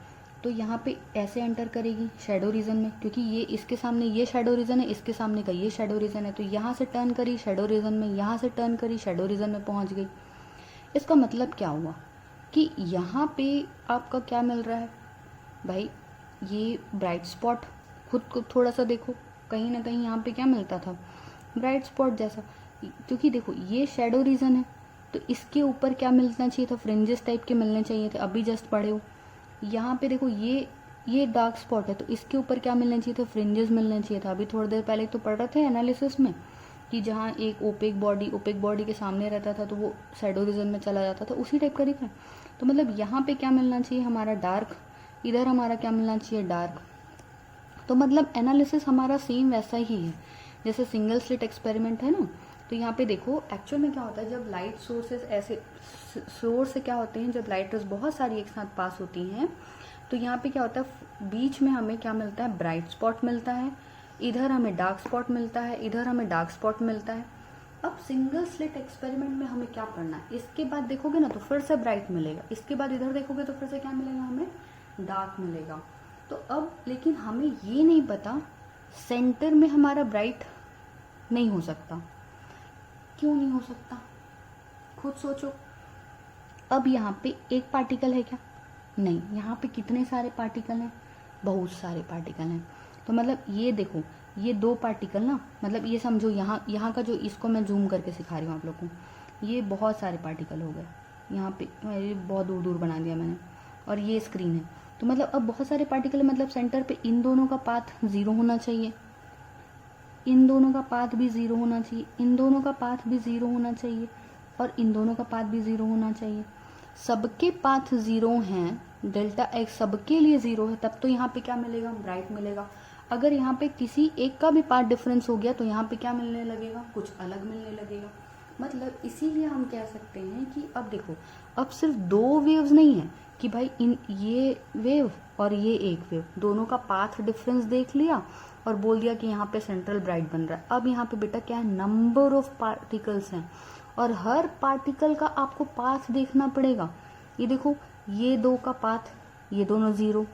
तो यहाँ पे ऐसे एंटर करेगी शेडो रीजन में, क्योंकि ये इसके सामने ये शेडो रीजन है, इसके सामने का ये शेडो रीजन है, तो यहाँ से टर्न करी शेडो रीजन में, यहाँ से टर्न करी शेडो रीजन में पहुँच गई। इसका मतलब क्या हुआ कि यहाँ पे आपका क्या मिल रहा है भाई, ये ब्राइट स्पॉट, खुद को थोड़ा सा देखो, कहीं ना कहीं यहाँ पे क्या मिलता था, ब्राइट स्पॉट जैसा। क्योंकि देखो ये शेडो रीजन है तो इसके ऊपर क्या मिलना चाहिए था, फ्रिंजेस टाइप के मिलने चाहिए थे, अभी जस्ट पढ़े हो। यहाँ पे देखो ये डार्क स्पॉट है तो इसके ऊपर क्या मिलना चाहिए था, फ्रिंजेस मिलना चाहिए था। अभी थोड़ी देर पहले तो पढ़ रहे थे एनालिसिस में कि जहाँ एक ओपेक बॉडी के सामने रहता था तो वो शेडो रीजन में चला जाता था, उसी टाइप का दिख रहा है। तो मतलब यहाँ पे क्या मिलना चाहिए हमारा, डार्क, इधर हमारा क्या मिलना चाहिए, डार्क। तो मतलब एनालिसिस हमारा सेम वैसा ही है जैसे सिंगल स्लिट एक्सपेरिमेंट है ना। तो यहाँ पे देखो एक्चुअल में क्या होता है, जब लाइट सोर्सेस ऐसे सोर्स से क्या होते हैं, जब लाइट रेज बहुत सारी एक साथ पास होती हैं तो यहाँ पे क्या होता है, बीच में हमें क्या मिलता है, ब्राइट स्पॉट मिलता है, इधर हमें डार्क स्पॉट मिलता है, इधर हमें डार्क स्पॉट मिलता है। अब सिंगल स्लिट एक्सपेरिमेंट में हमें क्या करना है, इसके बाद देखोगे ना तो फिर से ब्राइट मिलेगा, इसके बाद इधर देखोगे तो फिर से क्या मिलेगा, हमें डार्क मिलेगा। तो अब लेकिन हमें ये नहीं पता सेंटर में हमारा ब्राइट नहीं हो सकता। क्यों नहीं हो सकता, खुद सोचो। अब यहाँ पे एक पार्टिकल है क्या, नहीं, यहाँ पे कितने सारे पार्टिकल हैं, बहुत सारे पार्टिकल हैं। तो मतलब ये देखो, ये 2 पार्टिकल ना, मतलब ये समझो यहाँ का जो, इसको मैं जूम करके सिखा रही हूँ आप लोगों को, ये बहुत सारे पार्टिकल हो गए यहाँ पे, ये बहुत दूर दूर बना दिया मैंने, और ये स्क्रीन है। तो मतलब अब बहुत सारे पार्टिकल, मतलब सेंटर पे इन दोनों का पाथ 0 होना चाहिए, इन दोनों का पाथ भी 0 होना चाहिए, इन दोनों का पाथ भी 0 होना चाहिए, और इन दोनों का पाथ भी 0 होना चाहिए। सबके पाथ 0 हैं, डेल्टा एक्स सबके लिए 0 है, तब तो यहाँ पे क्या मिलेगा, ब्राइट मिलेगा। अगर यहाँ पे किसी एक का भी पाथ डिफरेंस हो गया तो यहाँ पे क्या मिलने लगेगा, कुछ अलग मिलने लगेगा। मतलब इसीलिए हम कह सकते हैं कि अब देखो, अब सिर्फ 2 वेव्स नहीं है कि भाई इन ये वेव और ये एक वेव, दोनों का पाथ डिफरेंस देख लिया और बोल दिया कि यहाँ पे सेंट्रल ब्राइट बन रहा है। अब यहाँ पे बेटा क्या है, नंबर ऑफ पार्टिकल्स हैं, और हर पार्टिकल का आपको पाथ देखना पड़ेगा। ये देखो, ये 2 का पाथ, ये दोनों 0,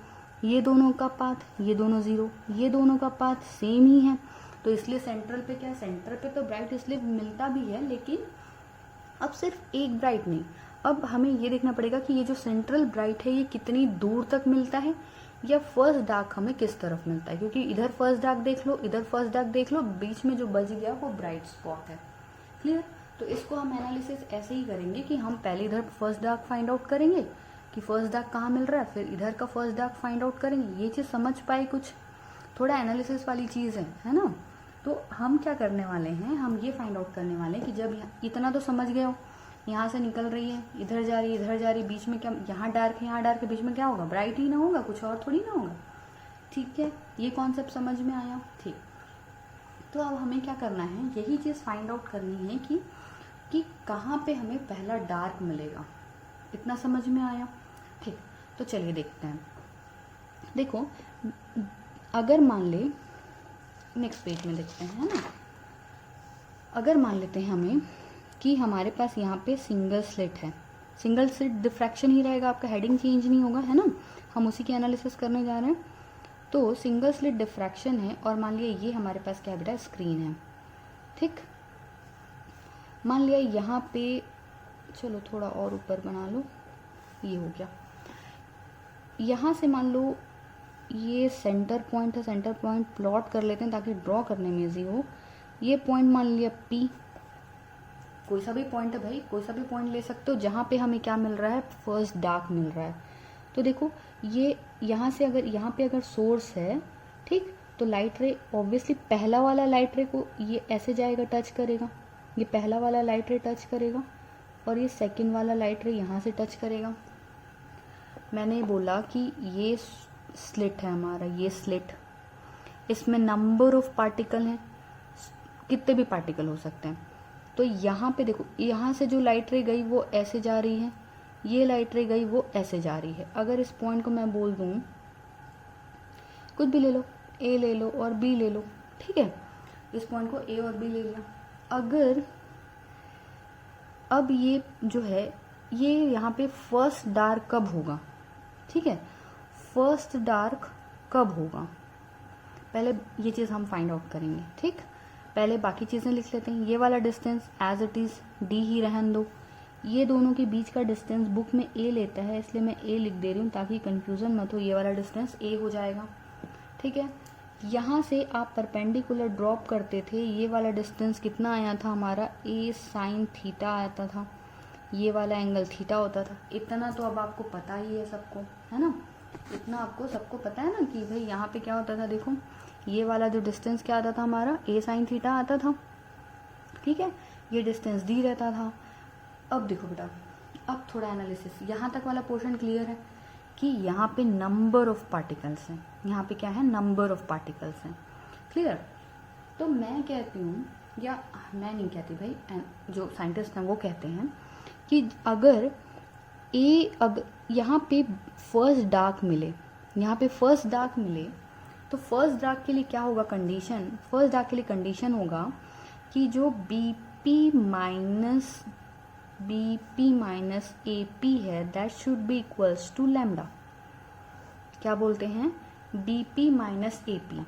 ये दोनों का पाथ, ये दोनों 0, ये दोनों का पाथ सेम ही है। तो इसलिए सेंट्रल पे क्या है, सेंटर पे तो ब्राइट इसलिए मिलता भी है, लेकिन अब सिर्फ एक ब्राइट नहीं, अब हमें ये देखना पड़ेगा कि ये जो सेंट्रल ब्राइट है ये कितनी दूर तक मिलता है, या फर्स्ट डार्क हमें किस तरफ मिलता है। क्योंकि इधर फर्स्ट डार्क देख लो, इधर फर्स्ट डार्क देख लो, बीच में जो बच गया वो ब्राइट स्पॉट है। क्लियर। तो इसको हम एनालिसिस ऐसे ही करेंगे कि हम पहले इधर फर्स्ट डार्क फाइंड आउट करेंगे कि फर्स्ट डार्क कहाँ मिल रहा है, फिर इधर का फर्स्ट डार्क फाइंड आउट करेंगे। ये चीज़ समझ पाए, कुछ थोड़ा एनालिसिस वाली चीज़ है ना। तो हम क्या करने वाले हैं, हम ये फाइंड आउट करने वाले हैं कि जब इतना तो समझ गए हो, यहाँ से निकल रही है, इधर जा रही है, इधर जा रही है, बीच में क्या, यहाँ डार्क है, यहाँ डार्क है, बीच में क्या होगा, ब्राइट ही ना होगा, कुछ और थोड़ी ना होगा। ठीक है, ये कॉन्सेप्ट समझ में आया। ठीक, तो अब हमें क्या करना है, यही चीज़ फाइंड आउट करनी है कि कहाँ पे हमें पहला डार्क मिलेगा। इतना समझ में आया। ठीक, तो चलिए देखते हैं। देखो, अगर मान ले, नेक्स्ट पेज में देखते हैं, है ना। अगर मान लेते हैं हमें कि हमारे पास यहाँ पे सिंगल स्लिट है, सिंगल स्लिट डिफ्रैक्शन ही रहेगा, आपका हेडिंग चेंज नहीं होगा, है ना, हम उसी की एनालिसिस करने जा रहे हैं। तो सिंगल स्लिट डिफ्रैक्शन है, और मान लिया ये हमारे पास क्या बेटा, स्क्रीन है। ठीक, मान लिया यहाँ पे, चलो थोड़ा और ऊपर बना लो, ये हो गया। यहाँ से मान लो ये सेंटर पॉइंट है, सेंटर पॉइंट प्लॉट कर लेते हैं ताकि ड्रॉ करने में इजी हो। ये पॉइंट मान लिया P, कोई सा भी पॉइंट है भाई, कोई सा भी पॉइंट ले सकते हो जहाँ पे हमें क्या मिल रहा है, फर्स्ट डार्क मिल रहा है। तो देखो, ये यहाँ से अगर यहाँ पे अगर सोर्स है, ठीक, तो लाइट रे ऑब्वियसली पहला वाला लाइट रे को ये ऐसे जाएगा, टच करेगा, ये पहला वाला लाइट रे टच करेगा, और ये सेकंड वाला लाइट रे यहाँ से टच करेगा। मैंने बोला कि ये स्लिट है हमारा, ये स्लिट, इसमें नंबर ऑफ पार्टिकल हैं, कितने भी पार्टिकल हो सकते हैं। तो यहाँ पे देखो, यहाँ से जो लाइट रे गई वो ऐसे जा रही है, ये लाइट रे गई वो ऐसे जा रही है। अगर इस पॉइंट को मैं बोल दूँ, कुछ भी ले लो, A ले लो और B ले लो, ठीक है, इस पॉइंट को A और B ले लिया। अगर अब ये जो है, ये यहाँ पे फर्स्ट डार्क कब होगा, ठीक है, फर्स्ट डार्क कब होगा, पहले ये चीज़ हम फाइंड आउट करेंगे। ठीक, पहले बाकी चीज़ें लिख लेते हैं। ये वाला distance as it is D ही रहने दो। ये दोनों के बीच का डिस्टेंस बुक में A लेता है, इसलिए मैं A लिख दे रही हूँ ताकि कंफ्यूजन मत हो। ये वाला डिस्टेंस A हो जाएगा, ठीक है। यहाँ से आप परपेंडिकुलर ड्रॉप करते थे, ये वाला डिस्टेंस कितना आया था हमारा, A sin थीटा आता था, ये वाला एंगल थीटा होता था। इतना तो अब आपको पता ही है सबको, है ना, इतना आपको सबको पता है ना कि भाई यहाँ पे क्या होता था। देखो, ये वाला जो डिस्टेंस क्या आता था हमारा, A sin थीटा आता था, ठीक है, ये डिस्टेंस D रहता था। अब देखो बेटा, अब थोड़ा एनालिसिस, यहाँ तक वाला पोर्शन क्लियर है कि यहाँ पे नंबर ऑफ पार्टिकल्स हैं, यहाँ पे क्या है, नंबर ऑफ पार्टिकल्स हैं, क्लियर। तो मैं कहती हूँ, या मैं नहीं कहती भाई, जो साइंटिस्ट हैं वो कहते हैं कि अगर यहाँ पे फर्स्ट डार्क मिले, यहाँ पे फर्स्ट डार्क मिले, तो फर्स्ट डार्क के लिए क्या होगा कंडीशन, फर्स्ट डार्क के लिए कंडीशन होगा कि जो B BP माइनस AP है, that should be equals to lambda. क्या बोलते हैं? BP माइनस AP,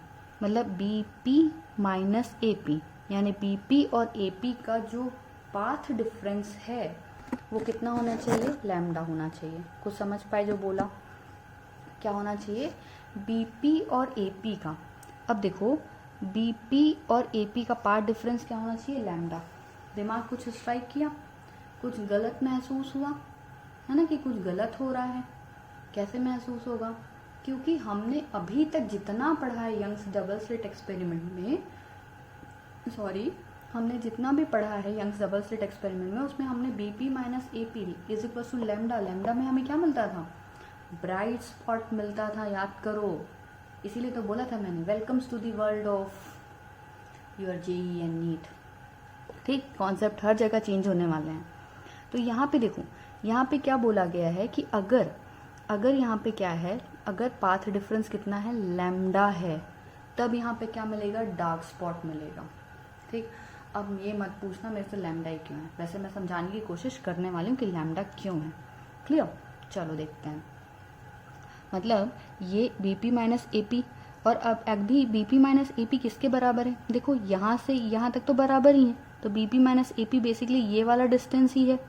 मतलब BP माइनस AP, यानी BP और AP का जो पाथ डिफरेंस है वो कितना होना चाहिए? लैम्डा होना चाहिए। कुछ समझ पाए जो बोला? क्या होना चाहिए? BP और AP का, अब देखो BP और AP का पाथ डिफरेंस क्या होना चाहिए? लैम्डा। दिमाग कुछ स्ट्राइक किया? कुछ गलत महसूस हुआ है ना कि कुछ गलत हो रहा है? कैसे महसूस होगा? क्योंकि हमने अभी तक जितना पढ़ा है यंग्स डबल स्लिट एक्सपेरिमेंट में, हमने जितना भी पढ़ा है यंग्स डबल स्लिट एक्सपेरिमेंट में, उसमें हमने BP minus AP is equal to lambda. Lambda में हमें क्या मिलता था? ब्राइट स्पॉट मिलता था, याद करो। इसीलिए तो बोला था मैंने, welcomes to the world of your JEE and NEET. ठीक, कॉन्सेप्ट हर जगह चेंज होने वाले हैं। तो यहाँ पे देखो, यहाँ पे क्या बोला गया है कि अगर यहाँ पे क्या है, अगर पाथ डिफरेंस कितना है? लैम्डा है, तब यहाँ पे क्या मिलेगा? डार्क स्पॉट मिलेगा। ठीक, अब ये मत पूछना मेरे से लैम्डा ही क्यों है, वैसे मैं समझाने की कोशिश करने वाली हूँ कि लैम्डा क्यों है। क्लियर? चलो देखते हैं। मतलब ये BP माइनस AP, और अब अभी BP माइनस AP किसके बराबर है? देखो यहाँ से यहाँ तक तो बराबर ही है, तो BP माइनस AP बेसिकली ये वाला डिस्टेंस ही है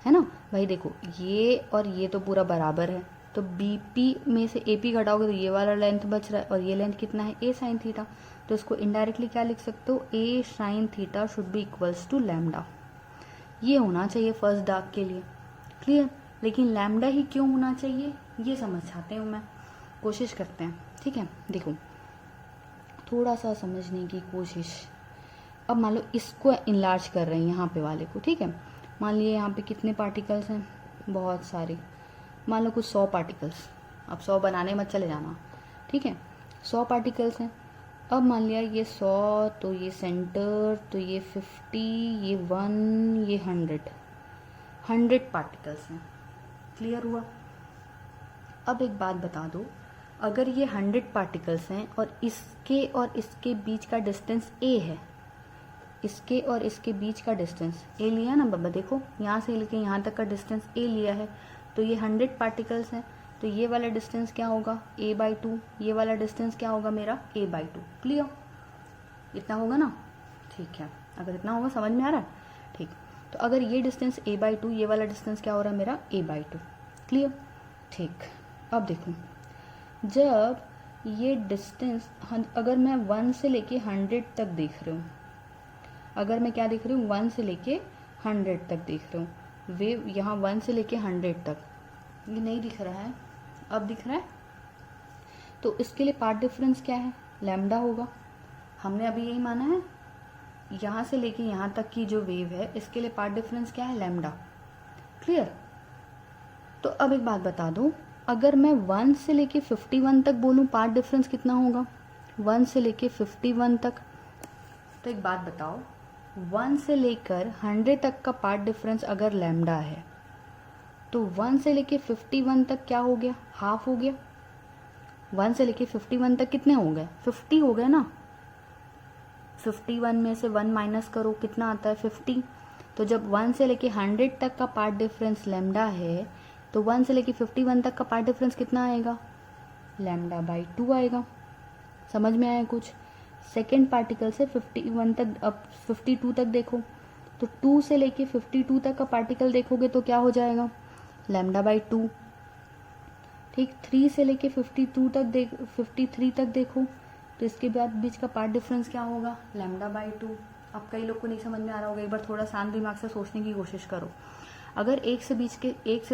ना भाई। देखो ये और ये तो पूरा बराबर है, तो BP में से AP घटाओगे तो ये वाला लेंथ बच रहा है, और ये लेंथ कितना है? A sine theta. तो इसको इनडायरेक्टली क्या लिख सकते हो? A sine theta should be equals to lambda. ये होना चाहिए फर्स्ट डार्क के लिए। क्लियर? लेकिन लैम्डा ही क्यों होना चाहिए ये समझाते हूँ मैं, कोशिश करते हैं। ठीक है, देखो थोड़ा सा समझने की कोशिश। अब मान लो इसको इनलार्ज कर रहे हैं यहाँ पे वाले को। ठीक है, मान लिए यहाँ पे कितने पार्टिकल्स हैं? बहुत सारे, मान लो कुछ 100 पार्टिकल्स। अब 100 बनाने मत चले जाना। ठीक है, 100 पार्टिकल्स हैं। अब मान लिया ये 100, तो ये सेंटर, तो ये 50, ये 1, ये 100 पार्टिकल्स हैं। क्लियर हुआ? अब एक बात बता दो, अगर ये 100 पार्टिकल्स हैं और इसके बीच का डिस्टेंस A है, इसके और इसके बीच का डिस्टेंस A लिया ना बाबा, देखो यहाँ से लेके यहाँ तक का डिस्टेंस A लिया है, तो ये 100 पार्टिकल्स हैं, तो ये वाला डिस्टेंस क्या होगा? A/2। ये वाला डिस्टेंस क्या होगा मेरा? A/2। क्लियर? इतना होगा ना? ठीक है, अगर इतना होगा समझ में आ रहा है? ठीक, तो अगर ये डिस्टेंस A/2, ये वाला डिस्टेंस क्या हो रहा है मेरा? A/2। क्लियर? ठीक, अब देखो जब ये डिस्टेंस, अगर मैं 1 से लेके 100 तक देख रही हूँ, अगर मैं क्या देख रही हूँ? 1 से लेके 100 तक देख रही हूँ। वेव यहाँ 1 से लेके 100 तक, ये नहीं दिख रहा है, अब दिख रहा है। तो इसके लिए पाथ डिफरेंस क्या है? लैम्डा होगा। हमने अभी यही माना है, यहाँ से लेके यहाँ तक की जो वेव है इसके लिए पाथ डिफरेंस क्या है? लैम्डा। क्लियर? तो अब एक बात बता दो, अगर मैं 1 से लेके 51 तक बोलूँ पाथ डिफरेंस कितना होगा? 1 से लेके 51 तक। तो एक बात बताओ, 1 से लेकर 100 तक का पाथ डिफरेंस अगर लैम्डा है, तो 1 से लेके 51 तक क्या हो गया? हाफ हो गया। 1 से लेके 51 तक कितने हो गए? 50 हो गए ना। 51 में से 1 माइनस करो, कितना आता है? 50। तो जब 1 से लेके 100 तक का पाथ डिफरेंस लैम्डा है, तो 1 से लेके 51 तक का पाथ डिफरेंस कितना आएगा? λ/2 आएगा। समझ में आया कुछ? सेकेंड पार्टिकल से 51 तक, अब 52 तक देखो, तो 2 से लेके 52 तक का पार्टिकल देखोगे तो क्या हो जाएगा? λ/2। ठीक, 3 से लेके 53 तक देखो, तो इसके बाद बीच का पार्ट डिफरेंस क्या होगा? λ/2। अब कई लोग को नहीं समझ में आ रहा होगा, एक बार थोड़ा शांत दिमाग से सोचने की कोशिश करो। अगर 1 से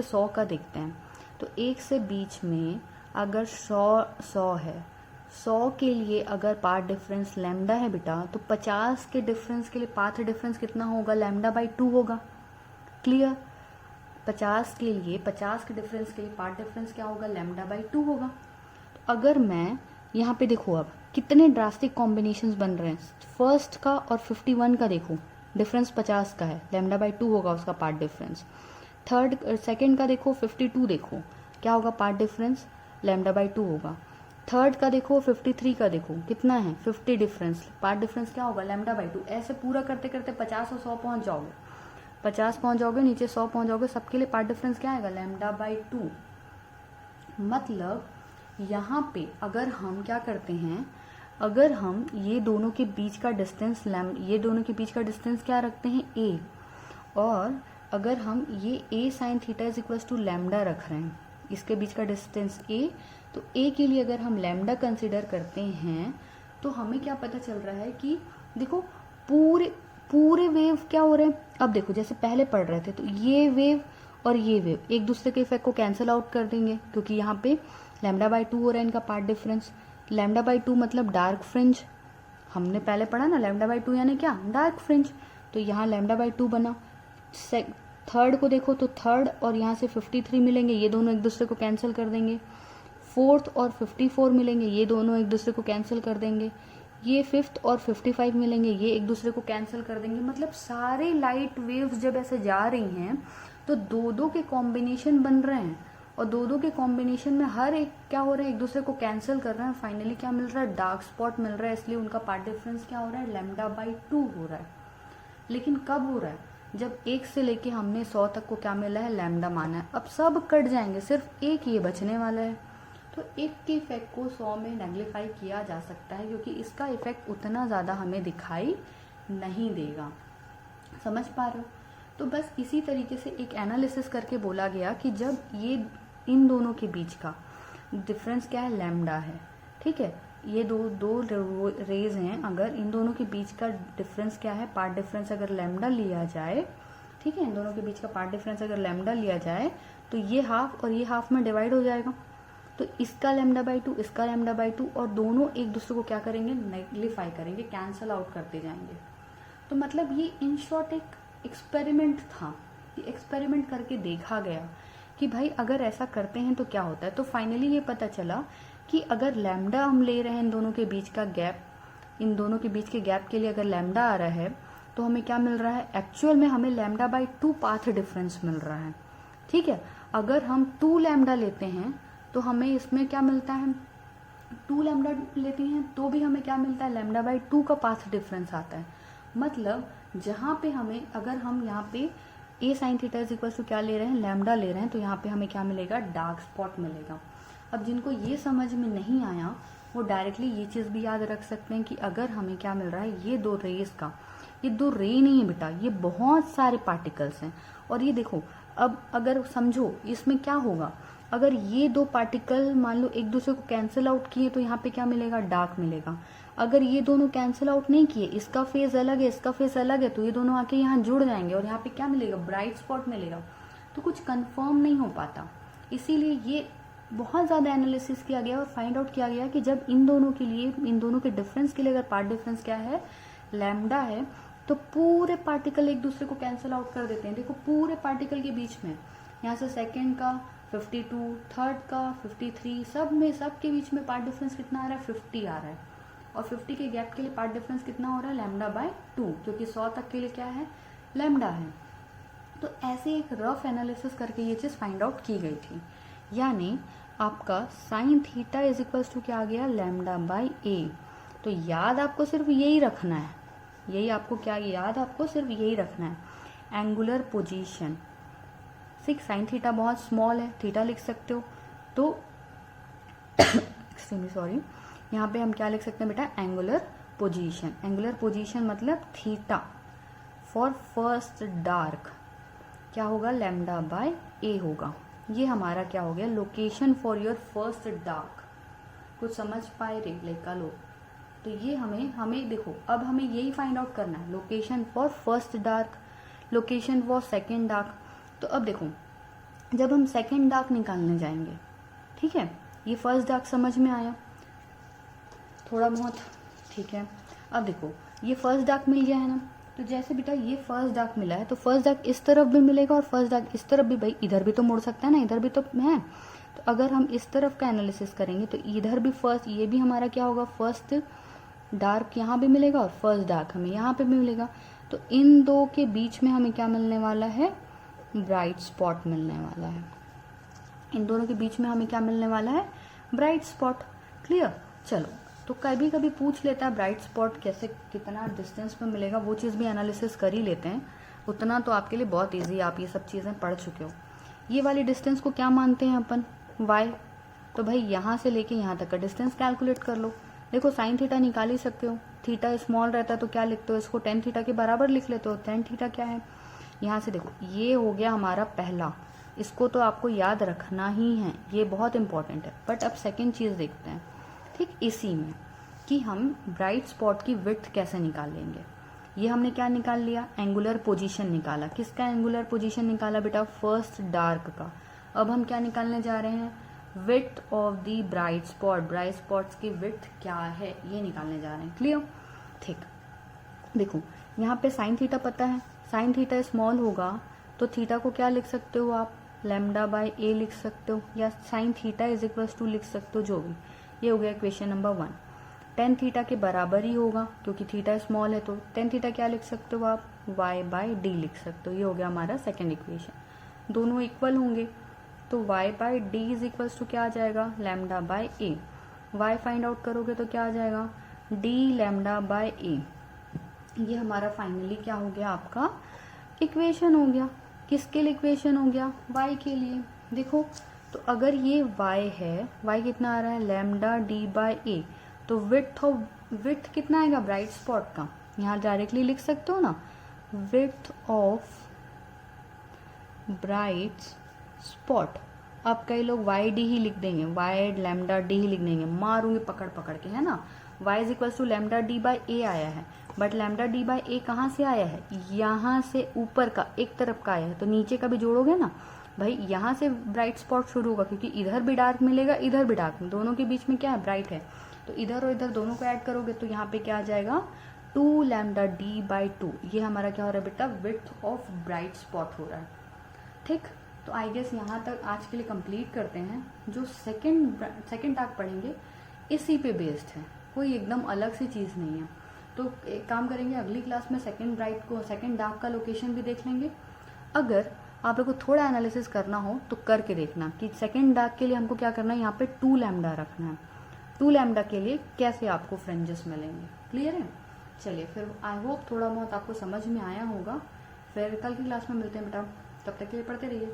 100 का देखते हैं, तो 1 से बीच में अगर 100 है, 100 के लिए अगर पाथ डिफरेंस लैम्डा है बेटा, तो 50 के डिफरेंस के लिए पाथ डिफरेंस कितना होगा? λ/2 होगा। क्लियर? 50 के डिफरेंस के लिए पाथ डिफरेंस क्या होगा? λ/2 होगा। तो अगर मैं यहाँ पे देखो, अब कितने ड्रास्टिक कॉम्बिनेशंस बन रहे हैं। फर्स्ट का और 51 का देखो, डिफरेंस 50 का है, λ/2 होगा उसका पार्ट डिफरेंस। सेकंड का देखो, 52 देखो, क्या होगा पार्ट डिफरेंस? λ/2 होगा। थर्ड का देखो, 53 का देखो, कितना है 50 डिफरेंस। पार्ट डिफरेंस क्या होगा, लैम्डा बाई 2। ऐसे पूरा करते करते 50 और 100 पहुंच जाओगे, 50 पहुंच जाओगे, नीचे 100 पहुंच जाओगे, सबके लिए पार्ट डिफरेंस क्या आएगा, लैम्डा बाई 2। मतलब यहाँ पे अगर हम क्या करते हैं, अगर हम ये दोनों के बीच का डिस्टेंस ये दोनों के बीच का डिस्टेंस क्या रखते हैं, ए, और अगर हम ये a sine theta is equal to lambda रख रहे हैं, इसके बीच का डिस्टेंस ए, तो ए के लिए अगर हम लैम्डा कंसिडर करते हैं तो हमें क्या पता चल रहा है कि देखो पूरे वेव क्या हो रहे हैं। अब देखो जैसे पहले पढ़ रहे थे तो ये वेव और ये वेव एक दूसरे के इफेक्ट को कैंसिल आउट कर देंगे, क्योंकि यहाँ पे लैम्डा बाई 2 हो रहा है इनका पार्ट डिफरेंस। लैम्डा बाई 2 मतलब डार्क फ्रिंज, हमने पहले पढ़ा ना, लैम्डा बाई 2 यानी क्या, डार्क फ्रिंज। तो यहाँ लैम्डा बाई 2 बना। थर्ड को देखो तो थर्ड और यहाँ से 53 मिलेंगे, ये दोनों एक दूसरे को कैंसिल कर देंगे। फोर्थ और 54 मिलेंगे, ये दोनों एक दूसरे को कैंसिल कर देंगे। ये फिफ्थ और 55 मिलेंगे, ये एक दूसरे को कैंसिल कर देंगे। मतलब सारे लाइट वेव्स जब ऐसे जा रही हैं तो दो दो के कॉम्बिनेशन बन रहे हैं, और दो दो के कॉम्बिनेशन में हर एक क्या हो रहा है, एक दूसरे को कैंसिल कर रहे हैं। फाइनली क्या मिल रहा है, डार्क स्पॉट मिल रहा है, इसलिए उनका पार्ट डिफरेंस क्या हो रहा है, लैम्डा बाई 2 हो रहा है। लेकिन कब हो रहा है, जब 1 से लेके हमने 100 तक को क्या मिला है, लैम्डा माना है। अब सब कट जाएंगे, सिर्फ एक ये बचने वाला है। तो एक के इफेक्ट को 100 में नेग्लिफाई किया जा सकता है, क्योंकि इसका इफेक्ट उतना ज़्यादा हमें दिखाई नहीं देगा। समझ पा रहे हो। तो बस इसी तरीके से एक एनालिसिस करके बोला गया कि जब ये इन दोनों के बीच का डिफरेंस क्या है, लैम्डा है, ठीक है, ये दो रेज हैं, अगर इन दोनों के बीच का डिफरेंस क्या है, पार्ट डिफरेंस अगर लैम्डा लिया जाए, ठीक है, इन दोनों के बीच का पार्ट डिफरेंस अगर लैम्डा लिया जाए तो ये हाफ और ये हाफ में डिवाइड हो जाएगा। तो इसका लैम्डा बाई 2, इसका लैम्डा बाई 2, और दोनों एक दूसरे को क्या करेंगे, नेग्लिफाई करेंगे, कैंसल आउट करते जाएंगे। तो मतलब ये इन शॉर्ट एक एक्सपेरिमेंट था। ये एक्सपेरिमेंट करके देखा गया कि भाई अगर ऐसा करते हैं तो क्या होता है। तो फाइनली ये पता चला कि अगर लैम्डा हम ले रहे हैं, इन दोनों के बीच का गैप, इन दोनों के बीच के गैप के लिए अगर लैम्डा आ रहा है तो हमें क्या मिल रहा है, एक्चुअल में हमें लैम्डा बाई 2 पाथ डिफरेंस मिल रहा है, ठीक है। अगर हम 2 लैम्डा लेते हैं तो हमें इसमें क्या मिलता है, 2 लैम्डा लेते हैं तो भी हमें क्या मिलता है, लैम्डा बाई 2 का पाथ डिफरेंस आता है। मतलब जहाँ पे हमें, अगर हम यहाँ पे a sine theta is equal to क्या ले रहे हैं, लैम्डा ले रहे हैं, तो यहाँ पे हमें क्या मिलेगा, डार्क स्पॉट मिलेगा। अब जिनको ये समझ में नहीं आया वो डायरेक्टली ये चीज़ भी याद रख सकते हैं कि अगर हमें क्या मिल रहा है, ये 2 रेज का, ये 2 रे नहीं है बेटा, ये बहुत सारे पार्टिकल्स हैं। और ये देखो, अब अगर समझो इसमें क्या होगा, अगर ये 2 पार्टिकल मान लो एक दूसरे को कैंसिल आउट किए तो यहाँ पे क्या मिलेगा, डार्क मिलेगा। अगर ये दोनों कैंसिल आउट नहीं किए, इसका फेज अलग है, इसका फेज अलग है, तो ये दोनों आके यहाँ जुड़ जाएंगे और यहाँ पे क्या मिलेगा, ब्राइट स्पॉट मिलेगा। तो कुछ कंफर्म नहीं हो पाता, इसीलिए ये बहुत ज़्यादा एनालिसिस किया गया और फाइंड आउट किया गया कि जब इन दोनों के लिए, इन दोनों के डिफरेंस के लिए अगर पार्ट डिफरेंस क्या है, लैम्डा है, तो पूरे पार्टिकल एक दूसरे को कैंसिल आउट कर देते हैं। देखो पूरे पार्टिकल के बीच में, यहाँ से सेकेंड का 52, थर्ड का 53, सब में, सब के बीच में पार्ट डिफरेंस कितना आ रहा है, 50 आ रहा है। और 50 के गैप के लिए पार्ट डिफरेंस कितना हो रहा है, लैम्डा बाय 2, क्योंकि 100 तक के लिए क्या है, लैम्डा है। तो ऐसे एक रफ एनालिसिस करके ये चीज़ फाइंड आउट की गई थी। यानी आपका sine theta is equals to क्या आ गया, लैम्डा बाई ए। तो याद आपको सिर्फ यही रखना है, यही आपको क्या याद, आपको सिर्फ यही रखना है, एंगुलर पोजीशन। साइन थीटा बहुत स्मॉल है, थीटा लिख सकते हो, तो एक्सट्रीमली सॉरी, यहाँ पे हम क्या लिख सकते हैं बेटा, एंगुलर पोजीशन। एंगुलर पोजीशन मतलब थीटा फॉर फर्स्ट डार्क क्या होगा, लैम्डा बाय ए होगा। ये हमारा क्या हो गया, location for your first dark. कुछ समझ पाए रे लड़का लोग। तो ये हमें देखो, अब हमें यही फाइंड आउट करना है, location for first dark, location for second dark. तो अब देखो, जब हम सेकेंड डार्क निकालने जाएंगे, ठीक है, ये फर्स्ट डार्क समझ में आया थोड़ा बहुत, ठीक है। अब देखो ये फर्स्ट डार्क मिल गया है ना, तो जैसे बेटा ये फर्स्ट डार्क मिला है, तो फर्स्ट डार्क इस तरफ भी मिलेगा और फर्स्ट डार्क इस तरफ भी, भाई इधर भी तो मुड़ सकता है ना, इधर भी तो है। तो अगर हम इस तरफ का एनालिसिस करेंगे तो इधर भी फर्स्ट, ये भी हमारा क्या होगा, फर्स्ट डार्क यहाँ भी मिलेगा और फर्स्ट डार्क हमें यहाँ पे भी मिलेगा। तो इन दो के बीच में हमें क्या मिलने वाला है, ब्राइट स्पॉट मिलने वाला है। इन दोनों के बीच में हमें क्या मिलने वाला है, ब्राइट स्पॉट। क्लियर। चलो, तो कभी कभी पूछ लेता है ब्राइट स्पॉट कैसे, कितना डिस्टेंस में मिलेगा, वो चीज़ भी एनालिसिस कर ही लेते हैं। उतना तो आपके लिए बहुत ईजी, आप ये सब चीज़ें पढ़ चुके हो। ये वाली डिस्टेंस को क्या मानते हैं अपन, y। तो भाई यहाँ से लेके यहाँ तक का डिस्टेंस कैलकुलेट कर लो। देखो साइन थीटा निकाल ही सकते हो, थीटा स्मॉल रहता है तो क्या लिखते हो, इसको टेन थीटा के बराबर लिख लेते हो। टेन थीटा क्या है, यहाँ से देखो ये हो गया हमारा पहला, इसको तो आपको याद रखना ही है, ये बहुत इंपॉर्टेंट है। बट अब सेकेंड चीज़ देखते हैं, ठीक इसी में, कि हम ब्राइट स्पॉट की विड्थ कैसे निकाल लेंगे। ये हमने क्या निकाल लिया, एंगुलर पोजीशन निकाला। किसका एंगुलर पोजीशन निकाला बेटा, फर्स्ट डार्क का। अब हम क्या निकालने जा रहे हैं, width of the bright spot, bright spots की विड्थ क्या है ये निकालने जा रहे हैं। क्लियर, ठीक। देखो यहाँ पे साइन थीटा पता है, साइन थीटा स्मॉल होगा तो थीटा को क्या लिख सकते हो आप, लैम्डा बाय ए लिख सकते हो, या sine theta is equal to लिख सकते हो, जो भी। ये हो गया इक्वेशन नंबर 1। टेन थीटा के बराबर ही होगा क्योंकि थीटा स्मॉल है, तो टेन थीटा क्या लिख सकते हो आप, y बाय डी लिख सकते हो। ये हो गया हमारा सेकेंड इक्वेशन। दोनों इक्वल होंगे तो y by D is equal to क्या आ जाएगा, lambda by A. y find out करोगे तो क्या आ जाएगा, d लैम्डा बाय ए। ये हमारा फाइनली क्या हो गया, आपका इक्वेशन हो गया। किसके लिए इक्वेशन हो गया, y के लिए। देखो तो अगर ये y है, y कितना आ रहा है, लैम्डा डी बाय ए, तो विड्थ कितना आएगा ब्राइट स्पॉट का, यहाँ डायरेक्टली लिख सकते हो ना, विड्थ ऑफ ब्राइट स्पॉट। अब कई लोग वाई डी ही लिख देंगे, वाई लैम्डा डी ही लिख देंगे, मारूंगे पकड़ पकड़ के, है ना। y is equal to lambda D by a आया है, but lambda D by a कहाँ से आया है, यहाँ से ऊपर का एक तरफ का आया है, तो नीचे का भी जोड़ोगे ना भाई, यहाँ से ब्राइट स्पॉट शुरू होगा क्योंकि इधर भी डार्क मिलेगा, इधर भी डार्क, दोनों के बीच में क्या है, ब्राइट है। तो इधर और इधर दोनों को ऐड करोगे तो यहाँ पे क्या आ जाएगा, 2 लैम्डा डी बाई 2। ये हमारा क्या हो रहा है बेटा, विड्थ ऑफ ब्राइट स्पॉट हो रहा है। ठीक, तो आई गेस यहाँ तक आज के लिए कंप्लीट करते हैं। जो सेकेंड डार्क पढ़ेंगे इसी पे बेस्ड है, कोई एकदम अलग सी चीज़ नहीं है। तो एक काम करेंगे, अगली क्लास में सेकेंड डार्क का लोकेशन भी देख लेंगे। अगर आप लोग को थोड़ा एनालिसिस करना हो तो करके देखना कि सेकेंड डार्क के लिए हमको क्या करना है, यहाँ पे 2 लैम्डा रखना है। 2 लैम्डा के लिए कैसे आपको फ्रिंजेस मिलेंगे, क्लियर है। चलिए फिर आई होप थोड़ा बहुत आपको समझ में आया होगा। फिर कल की क्लास में मिलते हैं बेटा, तब तक के लिए पढ़ते रहिए।